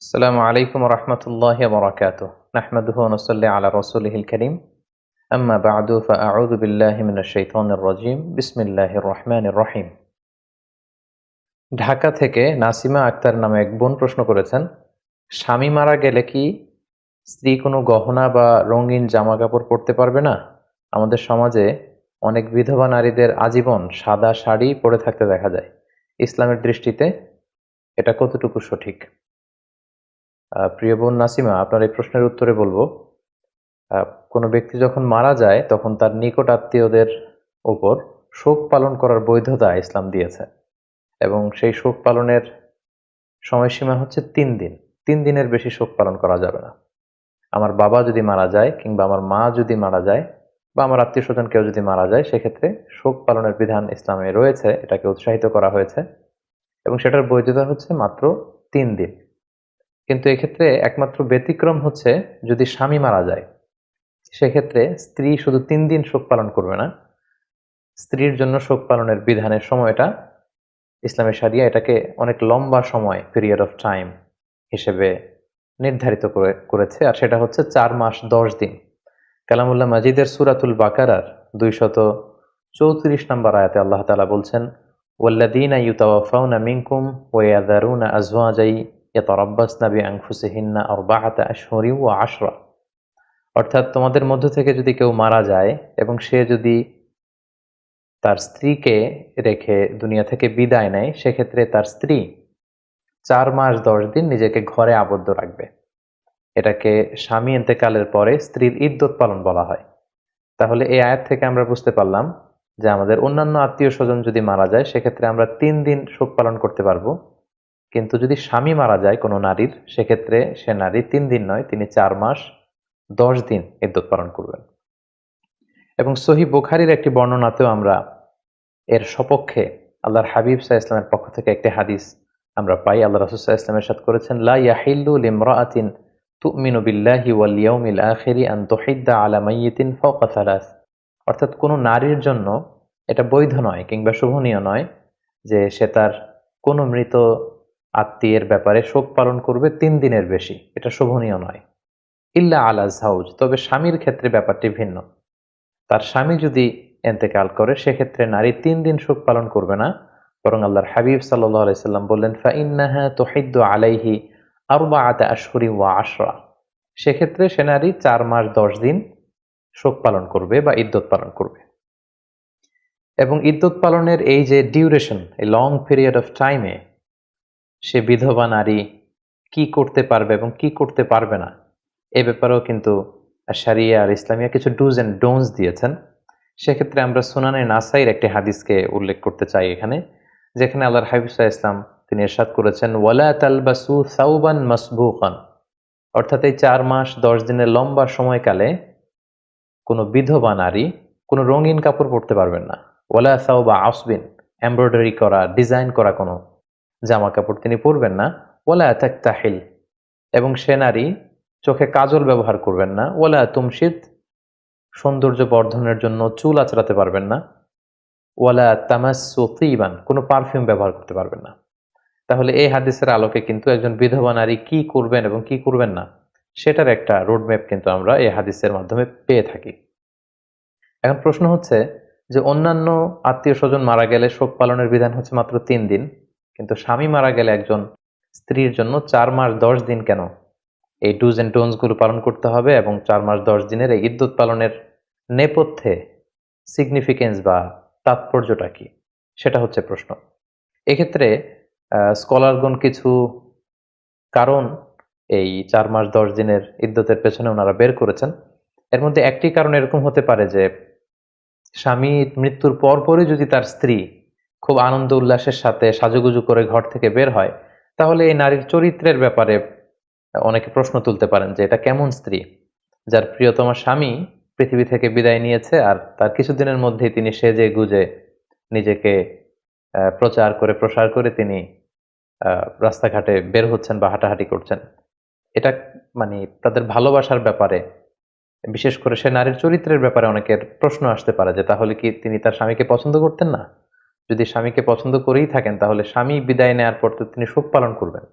السلام عليكم ورحمة الله وبركاته نحمده ونصلي على رسوله الكريم أما بعد فأعوذ بالله من الشيطان الرجيم بسم الله الرحمن الرحيم ঢাকা থেকে নাসিমা আক্তার নামে এক বোন প্রশ্ন করেছেন, স্বামী মারা গেলে কি স্ত্রী কোনো গহনা বা রঙিন জামা কাপড় পরতে পারবে না? আমাদের সমাজে অনেক বিধবা নারীদের আজীবন সাদা শাড়ি পরে থাকতে দেখা যায়। ইসলামের দৃষ্টিতে এটা কতটুকু সঠিক? প্রিয় বোন নাসিমা, আপনার এই প্রশ্নের উত্তরে বলবো, কোনো ব্যক্তি যখন মারা যায় তখন তার নিকট আত্মীয়দের ওপর শোক পালন করার বৈধতা ইসলাম দিয়েছে এবং সেই শোক পালনের সময়সীমা হচ্ছে 3 দিন। 3 দিনের বেশি শোক পালন করা যাবে না। আমার বাবা যদি মারা যায় কিংবা আমার মা যদি মারা যায় বা আমার আত্মীয় স্বজন কেউ যদি মারা যায়, সেক্ষেত্রে শোক পালনের বিধান ইসলামে রয়েছে, এটাকে উৎসাহিত করা হয়েছে এবং সেটার বৈধতা হচ্ছে মাত্র 3 দিন। কিন্তু এক্ষেত্রে একমাত্র ব্যতিক্রম হচ্ছে যদি স্বামী মারা যায়, সেক্ষেত্রে স্ত্রী শুধু 3 দিন শোক পালন করবে না। স্ত্রীর জন্য শোক পালনের বিধানের সময়টা ইসলামের শরিয়া এটাকে অনেক লম্বা সময়, পিরিয়ড অফ টাইম হিসেবে নির্ধারিত করেছে, আর সেটা হচ্ছে 4 মাস 10 দিন। কালামুল্লাহ মাজিদের সূরাতুল বাকারার 234 নম্বর আয়াতে আল্লাহ তাআলা বলছেন, ওয়াল্লাযীনা ইউতাওয়াফাউনা মিনকুম ওয়া ইয়াযারুনা আযওয়াজাই ইয়াতারাব্বাসনা বিআনফুসিহিন্না আরবাআতা আশহুরিন ওয়া আশরা। অর্থাৎ তোমাদের মধ্য থেকে যদি কেউ মারা যায় এবং সে যদি তার স্ত্রীকে রেখে দুনিয়া থেকে বিদায় নেয়, সেক্ষেত্রে তার স্ত্রী 4 মাস 10 দিন নিজেকে ঘরে আবদ্ধ রাখবে। এটাকে স্বামী ইন্তেকালের পরে স্ত্রীর ইদ্যত পালন বলা হয়। তাহলে এই আয়াত থেকে আমরা বুঝতে পারলাম যে আমাদের অন্যান্য আত্মীয় স্বজন যদি মারা যায়, সেক্ষেত্রে আমরা 3 দিন শোক পালন করতে পারবো। কিন্তু যদি স্বামী মারা যায় কোনো নারীর, সেক্ষেত্রে সে নারী 3 দিন নয়, তিনি 4 মাস 10 দিন ইদ্যত পালন করবেন। এবং সহিহ বুখারীর একটি বর্ণনাতেও আমরা এর সপক্ষে আল্লাহর হাবিব সাল্লাল্লাহু আলাইহি ওয়াসাল্লামের পক্ষ থেকে একটি হাদিস আমরা পাই। আল্লাহ রাসূল সাল্লাল্লাহু আলাইহি ওয়াসাল্লাম ইরশাদ করেছেন, লা ইয়াহিল্লু লিমরাআতিন তুমিনু বিল্লাহি ওয়াল ইয়াউমিল আখিরি আন তুহিদ্দা আলা মাইয়িতিন ফাওকা সালাস। অর্থাৎ কোনো নারীর জন্য এটা বৈধ নয় কিংবা শোভনীয় নয় যে সে তার কোনো মৃত আত্মীয়ের ব্যাপারে শোক পালন করবে 3 দিনের বেশি। এটা শোভনীয় নয়। ইল্লা আলা যাওজ, তবে স্বামীর ক্ষেত্রে ব্যাপারটি ভিন্ন। তার স্বামী যদি ইন্তেকাল করে, সেক্ষেত্রে নারী 3 দিন শোক পালন করবে না, বরং আল্লাহর হাবিব সাল্লাল্লাহু আলাইহি সাল্লাম বললেন, ফাইন্নাহা তুহিদ্দু আলাইহি আরবাআতা আশহুরি ওয়া আশরা। সেক্ষেত্রে সে নারী 4 মাস 10 দিন শোক পালন করবে বা ইদ্যত পালন করবে। এবং ইদ্যত পালনের এই যে ডিউরেশন, এই লং পিরিয়ড অফ টাইমে সে বিধবা নারী কি করতে পারবে এবং কি করতে পারবে না, এ ব্যাপারেও কিন্তু শরিয়া আর ইসলামিয়া কিছু ডুজ এন্ড ডোন্টস দিয়েছেন। সেক্ষেত্রে আমরা সুনানে নাসাইর একটি হাদিসকে উল্লেখ করতে চাই এখানে, যেখানে আল্লাহর হাবিব সাল্লাল্লাহু আলাইহি ওয়াসাল্লাম তিনি ইরশাদ করেছেন, ওয়ালা তালবাসু সাওবান মাসবুকান। অর্থাৎ এই 4 মাস 10 দিনের লম্বা সময়কালে কোনো বিধবা নারী কোনো রঙিন কাপড় পরতে পারবেন না। ওয়ালা সাওবা আসবিন, এমব্রয়ডারি করা, ডিজাইন করা কোনো জামা কাপড় তিনি পরবেন না। ওয়ালা তাকতাহিল, এবং সে নারী চোখে কাজল ব্যবহার করবেন না। ওয়ালা তুমশিত, সৌন্দর্য বর্ধনের জন্য চুল আঁচড়াতে পারবেন না। ওয়ালা তামাসসু তিবান, কোনো পারফিউম ব্যবহার করতে পারবেন না। তাহলে এই হাদিসের আলোকে কিন্তু একজন বিধবা নারী কি করবেন এবং কি করবেন না, সেটার একটা রোডম্যাপ কিন্তু আমরা এই হাদিসের মাধ্যমে পেয়ে থাকি। এখন প্রশ্ন হচ্ছে যে অন্যান্য আত্মীয় স্বজন মারা গেলে শোক পালনের বিধান হচ্ছে মাত্র 3 দিন, কিন্তু স্বামী মারা গেলে একজন স্ত্রীর জন্য 4 মাস 10 দিন কেন এই ডুজ এন্ড ডোন্টস গুলো পালন করতে হবে? এবং 4 মাস 10 দিনের এই ইদ্যত পালনের নেপথ্যে সিগনিফিকেন্স বা তাৎপর্যটা কি, সেটা হচ্ছে প্রশ্ন। এক্ষেত্রে স্কলারগণ কিছু কারণ এই 4 মাস 10 দিনের ইদ্যতের পেছনে ওনারা বের করেছেন। এর মধ্যে একটি কারণ এরকম হতে পারে যে স্বামী মৃত্যুর পরপরই যদি তার স্ত্রী খুব আনন্দ উল্লাসের সাথে সাজুগুজু করে ঘর থেকে বের হয়, তাহলে এই নারীর চরিত্রের ব্যাপারে অনেকে প্রশ্ন তুলতে পারেন যে এটা কেমন স্ত্রী, যার প্রিয়তমা স্বামী পৃথিবী থেকে বিদায় নিয়েছে আর তার কিছুদিনের মধ্যেই তিনি সেজে গুজে নিজেকে প্রচার করে প্রসার করে তিনি রাস্তাঘাটে বের হচ্ছেন বা হাঁটাহাঁটি করছেন। এটা মানে তাদের ভালোবাসার ব্যাপারে, বিশেষ করে সে নারীর চরিত্রের ব্যাপারে অনেকের প্রশ্ন আসতে পারে যে তাহলে কি তিনি তার স্বামীকে পছন্দ করতেন না? যদি স্বামীকে পছন্দ করেই থাকেন, তাহলে স্বামী বিদায় নেওয়ার পর তো তিনি শোক পালন করবেন।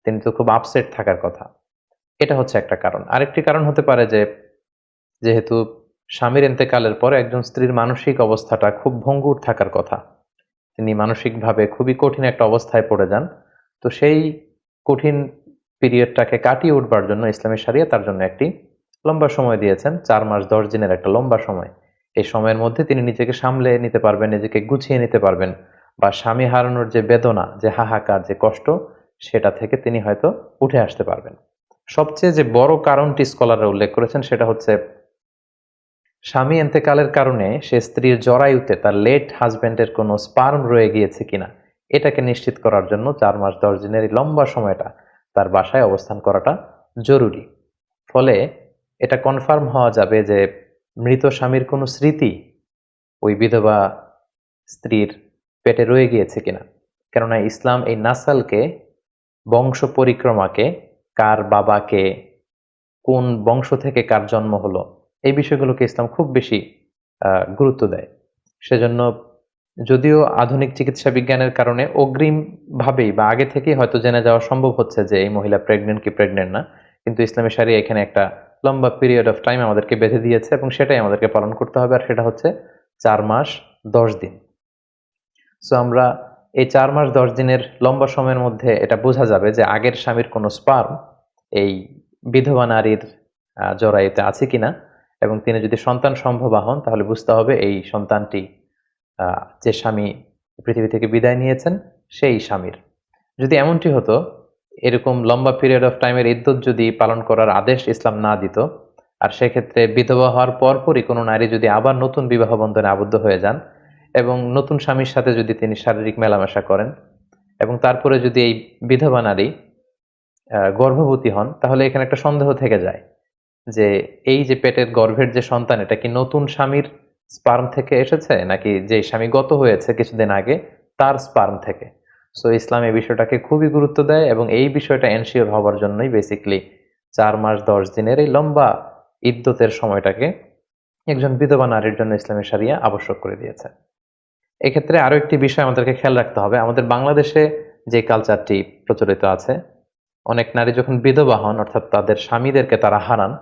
তিনি তো খুব আপসেট থাকার কথা। এটা হচ্ছে একটা কারণ। আরেকটি কারণ হতে পারে যে যেহেতু স্বামীর ইন্তেকালের পরে একজন স্ত্রীর মানসিক অবস্থাটা খুব ভঙ্গুর থাকার কথা, তিনি মানসিকভাবে খুবই কঠিন একটা অবস্থায় পড়ে যান। তো সেই কঠিন পিরিয়ডটাকে কাটিয়ে উঠবার জন্য ইসলামী শরিয়া তার জন্য একটি লম্বা সময় দিয়েছেন, 4 মাস 10 দিনের একটা লম্বা সময়। এই সময়ের মধ্যে তিনি নিজেকে সামলে নিতে পারবেন, নিজেকে গুছিয়ে নিতে পারবেন, বা স্বামী হারানোর যে বেদনা, যে হাহাকার, যে কষ্ট, সেটা থেকে তিনি হয়তো উঠে আসতে পারবেন। সবচেয়ে যে বড় কারণটি স্কলাররা উল্লেখ করেছেন সেটা হচ্ছে স্বামী ইন্তেকালের কারণে সে স্ত্রীর জরায়ুতে তার লেট হাজব্যান্ডের কোনো স্পার্ম রয়ে গিয়েছে কিনা এটাকে নিশ্চিত করার জন্য 4 মাস 10 দিনের এই লম্বা সময়টা তার বাসায় অবস্থান করাটা জরুরি। ফলে এটা কনফার্ম হওয়া যাবে যে মৃত স্বামীর কোনো স্মৃতি ওই বিধবা স্ত্রীর পেটে রয়ে গিয়েছে কিনা। কেননা ইসলাম এই নাসালকে, বংশ পরিক্রমাকে, কার বাবাকে, কোন বংশ থেকে কার জন্ম হলো, এই বিষয়গুলোকে ইসলাম খুব বেশি গুরুত্ব দেয়। সেজন্য যদিও আধুনিক চিকিৎসা বিজ্ঞানের কারণে অগ্রিমভাবেই বা আগে থেকেই হয়তো জেনে যাওয়া সম্ভব হচ্ছে যে এই মহিলা প্রেগনেন্ট কি প্রেগনেন্ট না, কিন্তু ইসলামী শরিয়া এখানে একটা লম্বা পিরিয়ড অফ টাইম আমাদেরকে বেঁধে দিয়েছে এবং সেটাই আমাদেরকে পালন করতে হবে, আর সেটা হচ্ছে 4 মাস 10 দিন। সো আমরা এই 4 মাস 10 দিনের লম্বা সময়ের মধ্যে এটা বোঝা যাবে যে আগের স্বামীর কোনো স্পার্ম এই বিধবা নারীর জরায়ুতে আছে কিনা, এবং তিনি যদি সন্তান সম্ভবা হন তাহলে বুঝতে হবে এই সন্তানটি যে স্বামী পৃথিবী থেকে বিদায় নিয়েছেন সেই স্বামীর। যদি এমনটি হতো, এরকম লম্বা পিরিয়ড অফ টাইমের ইদ্যত যদি পালন করার আদেশ ইসলাম না দিত, আর সেক্ষেত্রে বিধবা হওয়ার পরপরই কোনো নারী যদি আবার নতুন বিবাহ বন্ধনে আবদ্ধ হয়ে যান এবং নতুন স্বামীর সাথে যদি তিনি শারীরিক মেলামেশা করেন এবং তারপরে যদি এই বিধবা নারী গর্ভবতী হন, তাহলে এখানে একটা সন্দেহ থেকে যায় যে এই যে পেটের গর্ভের যে সন্তান, এটা কি নতুন স্বামীর স্পার্ম থেকে এসেছে নাকি যে স্বামী গত হয়েছে কিছুদিন আগে তার স্পার্ম থেকে। সো ইসলাম এই বিষয়টাকে খুবই গুরুত্ব দেয় এবং এই বিষয়টা এনশিওর হওয়ার জন্যই বেসিক্যালি 4 মাস 10 দিনের এই লম্বা ইদ্যতের সময়টাকে একজন বিধবা নারীর জন্য ইসলামী শরিয়া আবশ্যক করে দিয়েছে। এক্ষেত্রে আরো একটি বিষয় আমাদেরকে খেয়াল রাখতে হবে। আমাদের বাংলাদেশে যে কালচারটি প্রচলিত আছে, অনেক নারী যখন বিধবা হন, অর্থাৎ তাদের স্বামীদেরকে তারা হারান,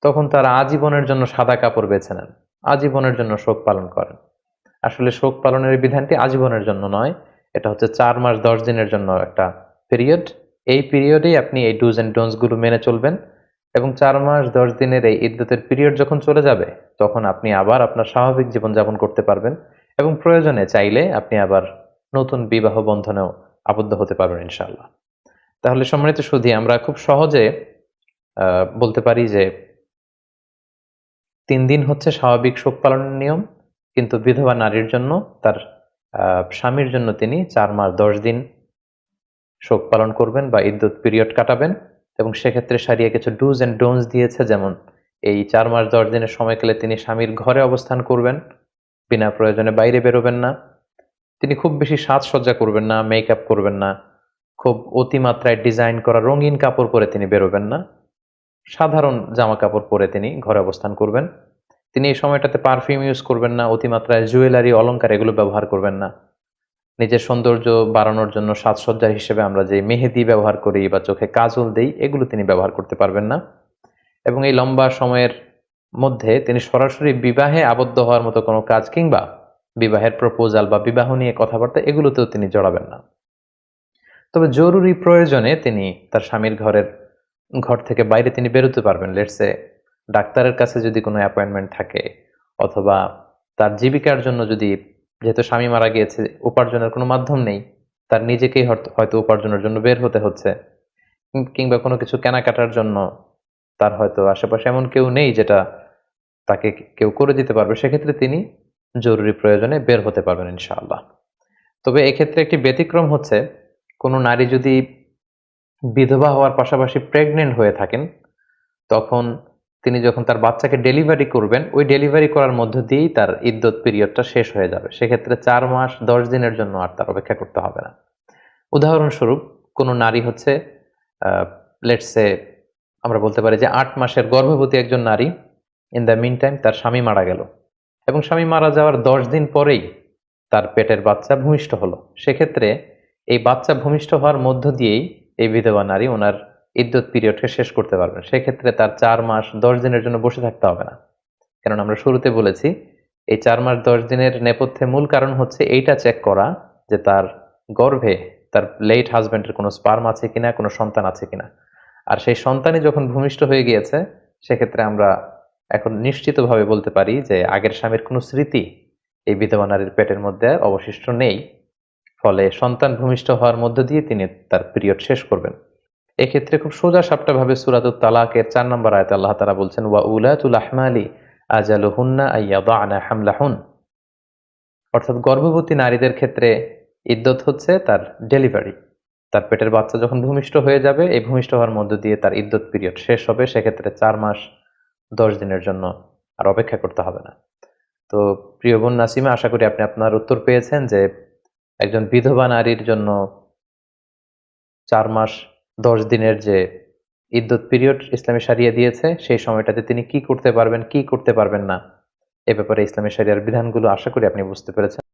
তখন তারা আজীবনের জন্য সাদা কাপড় বেছে নেন, আজীবনের জন্য শোক পালন করেন। আসলে শোক পালনের বিধানটি আজীবনের জন্য নয়, এটা হচ্ছে 4 মাস 10 দিনের জন্য একটা পিরিয়ড। এই পিরিয়ডেই আপনি এই ডুজ অ্যান্ড ডোন্টস গুলো মেনে চলবেন এবং 4 মাস 10 দিনের এই ইদ্যতের পিরিয়ড যখন চলে যাবে তখন আপনি আবার আপনার স্বাভাবিক জীবনযাপন করতে পারবেন এবং প্রয়োজনে চাইলে আপনি আবার নতুন বিবাহ বন্ধনেও আবদ্ধ হতে পারবেন ইনশাআল্লাহ। তাহলে সম্মানিত সুধী, আমরা খুব সহজে বলতে পারি যে 3 দিন হচ্ছে স্বাভাবিক শোক পালনের নিয়ম, কিন্তু বিধবা নারীর জন্য, তার স্বামীর জন্য তিনি 4 মাস 10 দিন শোক পালন করবেন বা ইদ্যত পিরিয়ড কাটাবেন। এবং সেক্ষেত্রে শরিয়া কিছু ডুজ অ্যান্ড ডোন্টস দিয়েছে, যেমন এই 4 মাস 10 দিনের সময়কালে তিনি স্বামীর ঘরে অবস্থান করবেন, বিনা প্রয়োজনে বাইরে বেরোবেন না, তিনি খুব বেশি সাজসজ্জা করবেন না, মেকআপ করবেন না, খুব অতিমাত্রায় ডিজাইন করা রঙিন কাপড় পরে তিনি বেরোবেন না, সাধারণ জামা কাপড় পরে তিনি ঘরে অবস্থান করবেন। তিনি এই সময়টাতে পারফিউম ইউজ করবেন না, অতিমাত্রায় জুয়েলারি অলংকার এগুলো ব্যবহার করবেন না। নিজের সৌন্দর্য বাড়ানোর জন্য সাজসজ্জা হিসেবে আমরা যে মেহেদি ব্যবহার করি বা চোখে কাজল দেই, এগুলো তিনি ব্যবহার করতে পারবেন না। এবং এই লম্বা সময়ের মধ্যে তিনি সরাসরি বিবাহে আবদ্ধ হওয়ার মতো কোনো কাজ কিংবা বিবাহের প্রপোজাল বা বিবাহ নিয়ে কথাবার্তা এগুলোতেও তিনি জড়াবেন না। তবে জরুরি প্রয়োজনে তিনি তার স্বামীর ঘর থেকে বাইরে তিনি বেরোতে পারবেন। লেটসে ডাক্তারের কাছে যদি কোনো অ্যাপয়েন্টমেন্ট থাকে, অথবা তার জীবিকার জন্য, যদি যেহেতু স্বামী মারা গিয়েছে উপার্জনের কোনো মাধ্যম নেই, তার নিজেকেই হয়তো উপার্জনের জন্য বের হতে হচ্ছে, কিংবা কোনো কিছু কেনাকাটার জন্য তার হয়তো আশেপাশে এমন কেউ নেই যেটা তাকে কেউ করে দিতে পারবে, সেক্ষেত্রে তিনি জরুরি প্রয়োজনে বের হতে পারবেন ইনশাআল্লাহ। তবে এক্ষেত্রে একটি ব্যতিক্রম হচ্ছে, কোনো নারী যদি বিধবা হওয়ার পাশাপাশি প্রেগনেন্ট হয়ে থাকেন, তখন তিনি যখন তার বাচ্চাকে ডেলিভারি করবেন, ওই ডেলিভারি করার মধ্য দিয়েই তার ইদ্যত পিরিয়ডটা শেষ হয়ে যাবে। সেক্ষেত্রে 4 মাস 10 দিনের জন্য আর তার অপেক্ষা করতে হবে না। উদাহরণস্বরূপ, কোনো নারী হচ্ছে লেটসে আমরা বলতে পারি যে 8 মাসের গর্ভবতী একজন নারী, ইন দ্য মিন টাইম তার স্বামী মারা গেল এবং স্বামী মারা যাওয়ার 10 দিন পরেই তার পেটের বাচ্চা ভূমিষ্ঠ হলো। সেক্ষেত্রে এই বাচ্চা ভূমিষ্ঠ হওয়ার মধ্য দিয়েই এই বিধবা নারী ওনার ইদ্যত পিরিয়ডকে শেষ করতে পারবেন। সেক্ষেত্রে তার 4 মাস 10 দিনের জন্য বসে থাকতে হবে না। কারণ আমরা শুরুতে বলেছি এই 4 মাস 10 দিনের নেপথ্যে মূল কারণ হচ্ছে এইটা চেক করা যে তার গর্ভে তার লেট হাজবেন্ডের কোনো স্পার্ম আছে কিনা, কোনো সন্তান আছে কিনা। আর সেই সন্তানই যখন ভূমিষ্ঠ হয়ে গিয়েছে সেক্ষেত্রে আমরা এখন নিশ্চিতভাবে বলতে পারি যে আগের স্বামীর কোনো স্মৃতি এই বিধবা নারীর পেটের মধ্যে আর অবশিষ্ট নেই। ফলে সন্তান ভূমিষ্ঠ হওয়ার মধ্য দিয়ে তিনি তার পিরিয়ড শেষ করবেন। এক্ষেত্রে খুব সোজা সাপটা ভাবে সূরাতুত তালাকের 4 নম্বর আয়াতে আল্লাহ তাআলা বলছেন ওয়া উলাতুল আহমালি আজালুহুন্না আইয়াদা'না হামলাহুন, অর্থাৎ গর্ভবতী নারীদের ক্ষেত্রে ইদ্যত হচ্ছে তার ডেলিভারি। তার পেটের বাচ্চা যখন ভূমিষ্ঠ হয়ে যাবে, এই ভূমিষ্ঠ হওয়ার মধ্য দিয়ে তার ইদ্যত পিরিয়ড শেষ হবে। সেক্ষেত্রে 4 মাস 10 দিনের জন্য আর অপেক্ষা করতে হবে না। তো প্রিয় বোন নাসিমা, আশা করি আপনি আপনার উত্তর পেয়েছেন যে একজন বিধবা নারীর জন্য 4 মাস 10 দিনের যে ইদ্যত পিরিয়ড ইসলামী শরিয়া দিয়েছে, সেই সময়টাতে তিনি কি করতে পারবেন, কি করতে পারবেন না, এ ব্যাপারে ইসলামী শরিয়ার বিধানগুলো আশা করি আপনি বুঝতে পেরেছেন।